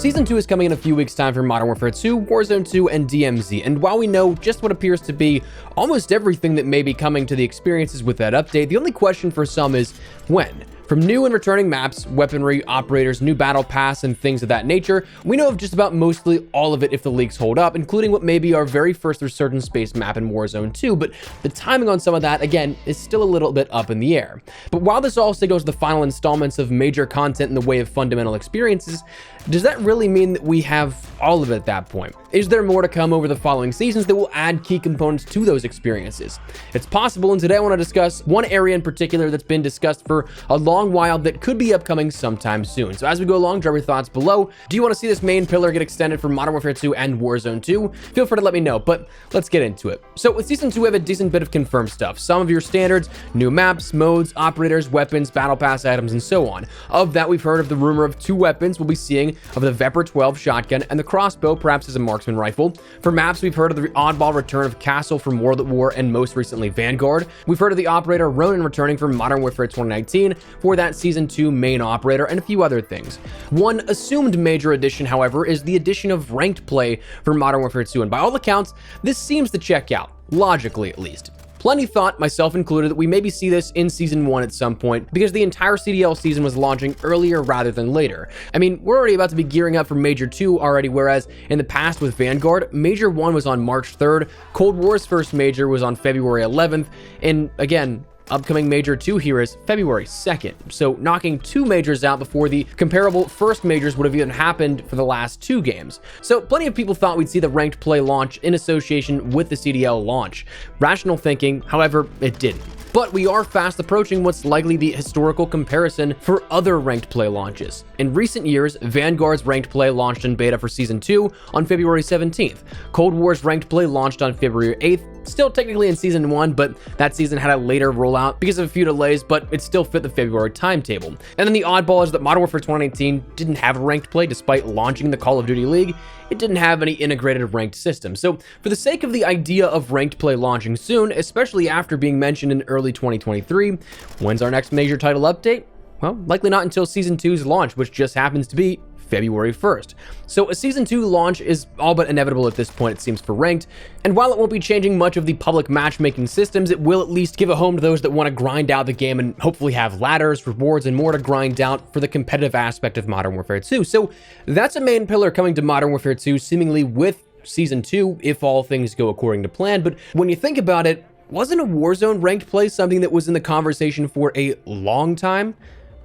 Season 2 is coming in a few weeks' time for Modern Warfare 2, Warzone 2, and DMZ, and while we know just what appears to be almost everything that may be coming to the experiences with that update, the only question for some is when. From new and returning maps, weaponry, operators, new battle pass, and things of that nature, we know of just about mostly all of it if the leaks hold up, including what may be our very first resurgence-based map in Warzone 2, but the timing on some of that, again, is still a little bit up in the air. But while this all signals the final installments of major content in the way of fundamental experiences, does that really mean that we have all of it at that point? Is there more to come over the following seasons that will add key components to those experiences? It's possible, and today I want to discuss one area in particular that's been discussed for a long while that could be upcoming sometime soon. So as we go along, drop your thoughts below. Do you want to see this main pillar get extended for Modern Warfare 2 and Warzone 2? Feel free to let me know, but let's get into it. So with Season 2, we have a decent bit of confirmed stuff. Some of your standards, new maps, modes, operators, weapons, battle pass items, and so on. Of that, we've heard of the rumor of 2 weapons we'll be seeing of the Vepr 12 shotgun and the crossbow, perhaps as a marksman rifle. For maps, we've heard of the oddball return of Castle from World at War and most recently Vanguard. We've heard of the operator Ronin returning from Modern Warfare 2019 for that Season 2 main operator and a few other things. One assumed major addition, however, is the addition of ranked play for Modern Warfare 2, and by all accounts, this seems to check out, logically at least. Plenty thought, myself included, that we maybe see this in Season 1 at some point because the entire CDL season was launching earlier rather than later. I mean, we're already about to be gearing up for Major 2 already, whereas in the past with Vanguard, Major 1 was on March 3rd, Cold War's first Major was on February 11th, and again, upcoming Major 2 here is February 2nd, so knocking 2 majors out before the comparable first majors would have even happened for the last 2 games. So plenty of people thought we'd see the ranked play launch in association with the CDL launch. Rational thinking, however, it didn't. But we are fast approaching what's likely the historical comparison for other ranked play launches. In recent years, Vanguard's ranked play launched in beta for Season 2 on February 17th. Cold War's ranked play launched on February 8th, still technically in Season 1, but that season had a later rollout because of a few delays, but it still fit the February timetable. And then the oddball is that Modern Warfare 2019 didn't have ranked play despite launching the Call of Duty League. It didn't have any integrated ranked system. So for the sake of the idea of ranked play launching soon, especially after being mentioned in early 2023, when's our next major title update? Well, likely not until Season 2's launch, which just happens to be February 1st. So a Season 2 launch is all but inevitable at this point, it seems, for ranked, and while it won't be changing much of the public matchmaking systems, it will at least give a home to those that want to grind out the game and hopefully have ladders, rewards, and more to grind out for the competitive aspect of Modern Warfare 2. So that's a main pillar coming to Modern Warfare 2, seemingly with Season 2, if all things go according to plan. But when you think about it, wasn't a Warzone ranked play something that was in the conversation for a long time?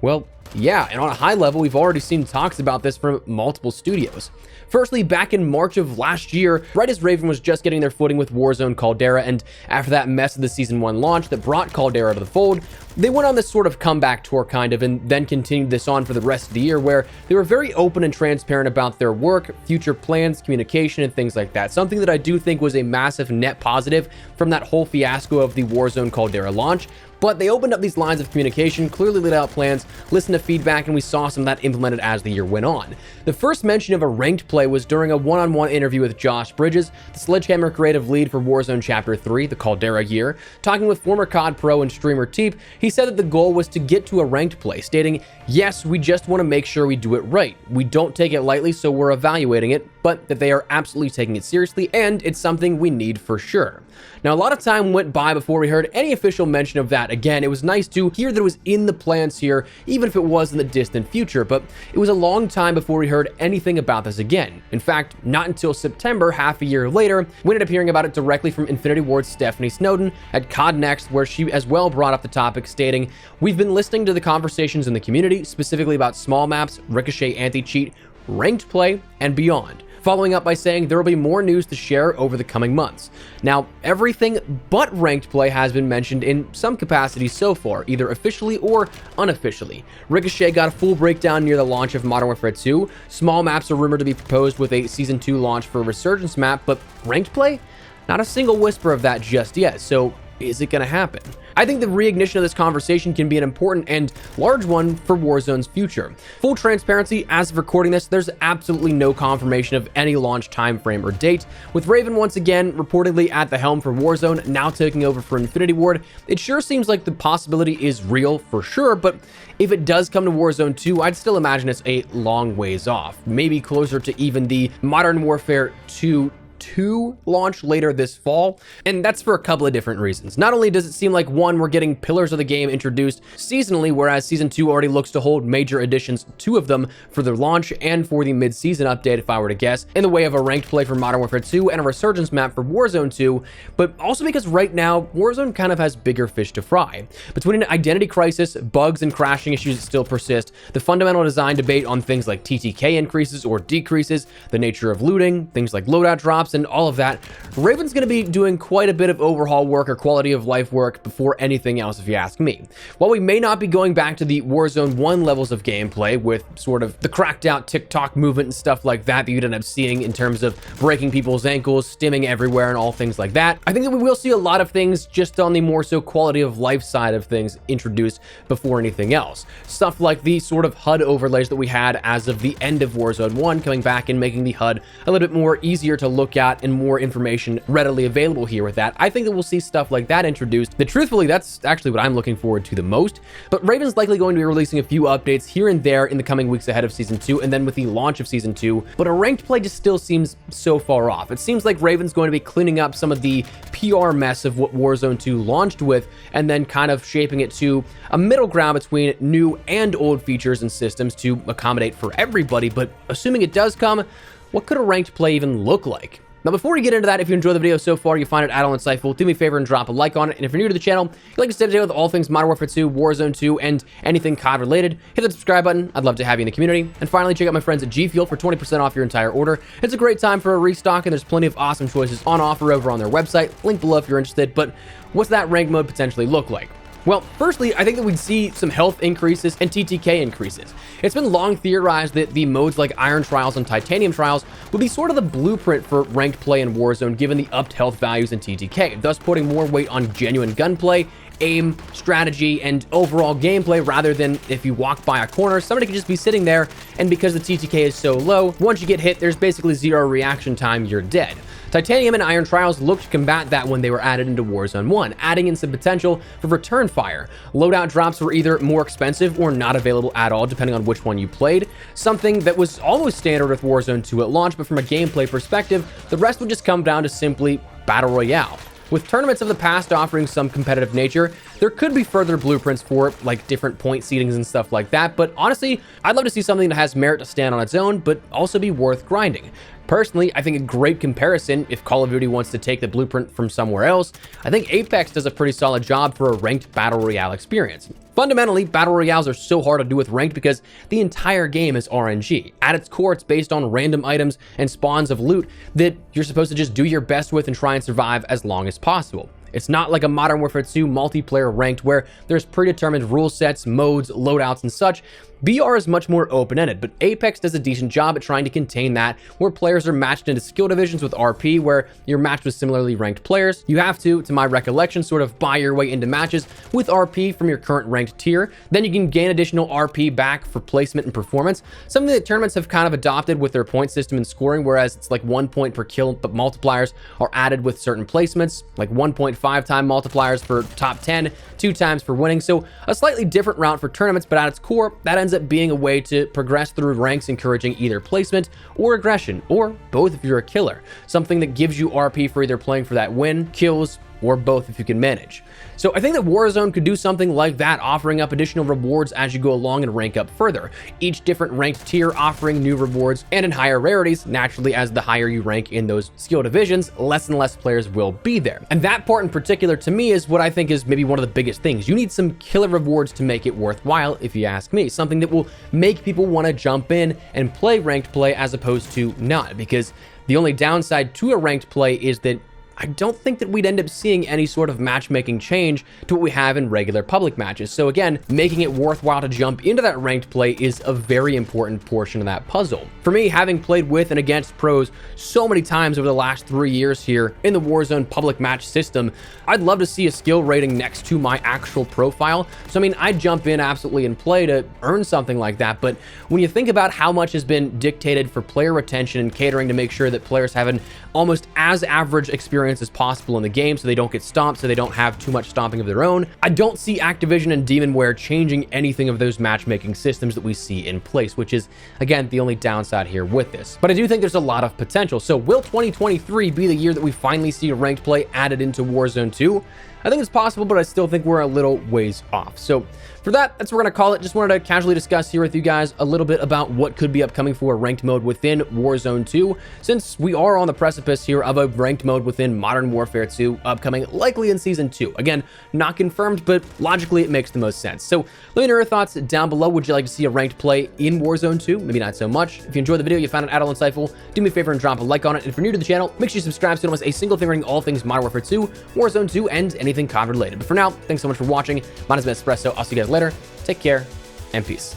Well, yeah, and on a high level, we've already seen talks about this from multiple studios. Firstly, back in March of last year, right as Raven was just getting their footing with Warzone Caldera, and after that mess of the Season 1 launch that brought Caldera to the fold, they went on this sort of comeback tour kind of, and then continued this on for the rest of the year, where they were very open and transparent about their work, future plans, communication, and things like that. Something that I do think was a massive net positive from that whole fiasco of the Warzone Caldera launch. But they opened up these lines of communication, clearly laid out plans, listened to feedback, and we saw some of that implemented as the year went on. The first mention of a ranked play was during a one-on-one interview with Josh Bridges, the Sledgehammer creative lead for Warzone Chapter 3, the Caldera year. Talking with former COD Pro and streamer Teep, he said that the goal was to get to a ranked play, stating, "Yes, we just want to make sure we do it right. We don't take it lightly, so we're evaluating it, but that they are absolutely taking it seriously, and it's something we need for sure." Now, a lot of time went by before we heard any official mention of that. Again, it was nice to hear that it was in the plans here, even if it was in the distant future, but it was a long time before we heard anything about this again. In fact, not until September, half a year later, we ended up hearing about it directly from Infinity Ward's Stephanie Snowden at COD Next, where she as well brought up the topic, stating, "We've been listening to the conversations in the community, specifically about small maps, Ricochet anti-cheat, ranked play, and beyond." Following up by saying there will be more news to share over the coming months. Now, everything but ranked play has been mentioned in some capacity so far, either officially or unofficially. Ricochet got a full breakdown near the launch of Modern Warfare 2. Small maps are rumored to be proposed with a Season 2 launch for a Resurgence map, but ranked play? Not a single whisper of that just yet. So is it going to happen? I think the reignition of this conversation can be an important and large one for Warzone's future. Full transparency, as of recording this, there's absolutely no confirmation of any launch timeframe or date. With Raven once again reportedly at the helm for Warzone, now taking over for Infinity Ward, it sure seems like the possibility is real for sure, but if it does come to Warzone 2, I'd still imagine it's a long ways off, maybe closer to even the Modern Warfare 2 launch later this fall, and that's for a couple of different reasons. Not only does it seem like, one, we're getting pillars of the game introduced seasonally, whereas Season 2 already looks to hold major additions, 2 of them for the launch and for the mid-season update, if I were to guess, in the way of a ranked play for Modern Warfare 2 and a resurgence map for Warzone 2, but also because right now, Warzone kind of has bigger fish to fry. Between an identity crisis, bugs and crashing issues that still persist, the fundamental design debate on things like TTK increases or decreases, the nature of looting, things like loadout drops, and all of that, Raven's going to be doing quite a bit of overhaul work or quality of life work before anything else, if you ask me. While we may not be going back to the Warzone 1 levels of gameplay with sort of the cracked out TikTok movement and stuff like that you'd end up seeing in terms of breaking people's ankles, stimming everywhere, and all things like that, I think that we will see a lot of things just on the more so quality of life side of things introduced before anything else. Stuff like the sort of HUD overlays that we had as of the end of Warzone 1 coming back and making the HUD a little bit more easier to look at and more information readily available here with that. I think that we'll see stuff like that introduced. That truthfully, that's actually what I'm looking forward to the most. But Raven's likely going to be releasing a few updates here and there in the coming weeks ahead of Season 2 and then with the launch of Season 2. But a ranked play just still seems so far off. It seems like Raven's going to be cleaning up some of the PR mess of what Warzone 2 launched with and then kind of shaping it to a middle ground between new and old features and systems to accommodate for everybody. But assuming it does come, what could a ranked play even look like? Now, before we get into that, if you enjoyed the video so far, you find it at all insightful, do me a favor and drop a like on it. And if you're new to the channel, you'd like to stay up to date with all things Modern Warfare 2, Warzone 2, and anything COD related, hit the subscribe button. I'd love to have you in the community. And finally, check out my friends at G Fuel for 20% off your entire order. It's a great time for a restock, and there's plenty of awesome choices on offer over on their website. Link below if you're interested. But what's that rank mode potentially look like? Well, firstly, I think that we'd see some health increases and TTK increases. It's been long theorized that the modes like Iron Trials and Titanium Trials would be sort of the blueprint for ranked play in Warzone given the upped health values in TTK, thus putting more weight on genuine gunplay, aim, strategy, and overall gameplay rather than if you walk by a corner, somebody could just be sitting there, and because the TTK is so low, once you get hit, there's basically zero reaction time, you're dead. Titanium and Iron Trials looked to combat that when they were added into Warzone 1, adding in some potential for return fire. Loadout drops were either more expensive or not available at all, depending on which one you played, something that was almost standard with Warzone 2 at launch, but from a gameplay perspective, the rest would just come down to simply Battle Royale. With tournaments of the past offering some competitive nature, there could be further blueprints for it, like different point seedings and stuff like that, but honestly, I'd love to see something that has merit to stand on its own, but also be worth grinding. Personally, I think a great comparison, if Call of Duty wants to take the blueprint from somewhere else, I think Apex does a pretty solid job for a ranked Battle Royale experience. Fundamentally, Battle Royales are so hard to do with ranked because the entire game is RNG. At its core, it's based on random items and spawns of loot that you're supposed to just do your best with and try and survive as long as possible. It's not like a Modern Warfare 2 multiplayer ranked where there's predetermined rule sets, modes, loadouts, and such. BR is much more open-ended, but Apex does a decent job at trying to contain that, where players are matched into skill divisions with RP, where you're matched with similarly ranked players. You have to my recollection, sort of buy your way into matches with RP from your current ranked tier. Then you can gain additional RP back for placement and performance, something that tournaments have kind of adopted with their point system and scoring, whereas it's like 1 point per kill, but multipliers are added with certain placements, like 1.5 time multipliers for top 10, 2 times for winning. So a slightly different route for tournaments, but at its core, that ends up being a way to progress through ranks, encouraging either placement or aggression, or both if you're a killer. Something that gives you RP for either playing for that win, kills, or both if you can manage. So I think that Warzone could do something like that, offering up additional rewards as you go along and rank up further. Each different ranked tier offering new rewards and in higher rarities. Naturally, as the higher you rank in those skill divisions, less and less players will be there. And that part in particular to me is what I think is maybe one of the biggest things. You need some killer rewards to make it worthwhile, if you ask me. Something that will make people want to jump in and play ranked play as opposed to not, because the only downside to a ranked play is that I don't think that we'd end up seeing any sort of matchmaking change to what we have in regular public matches. So again, making it worthwhile to jump into that ranked play is a very important portion of that puzzle. For me, having played with and against pros so many times over the last 3 years here in the Warzone public match system, I'd love to see a skill rating next to my actual profile. So I mean, I'd jump in absolutely and play to earn something like that. But when you think about how much has been dictated for player retention and catering to make sure that players have an almost as average experience as possible in the game so they don't get stomped, so they don't have too much stomping of their own, I don't see Activision and Demonware changing anything of those matchmaking systems that we see in place, which is, again, the only downside here with this. But I do think there's a lot of potential. So will 2023 be the year that we finally see ranked play added into Warzone 2? I think it's possible, but I still think we're a little ways off. So for that, that's what we're going to call it. Just wanted to casually discuss here with you guys a little bit about what could be upcoming for ranked mode within Warzone 2, since we are on the precipice here of a ranked mode within Modern Warfare 2 upcoming likely in Season 2. Again, not confirmed, but logically it makes the most sense. So let me know your thoughts down below. Would you like to see a ranked play in Warzone 2? Maybe not so much. If you enjoyed the video, you found it at all insightful, do me a favor and drop a like on it. And if you're new to the channel, make sure you subscribe so you don't miss a single thing regarding all things Modern Warfare 2, Warzone 2, and anything COD related. But for now, thanks so much for watching. My name is Espresso. I'll see you guys later. Take care and peace.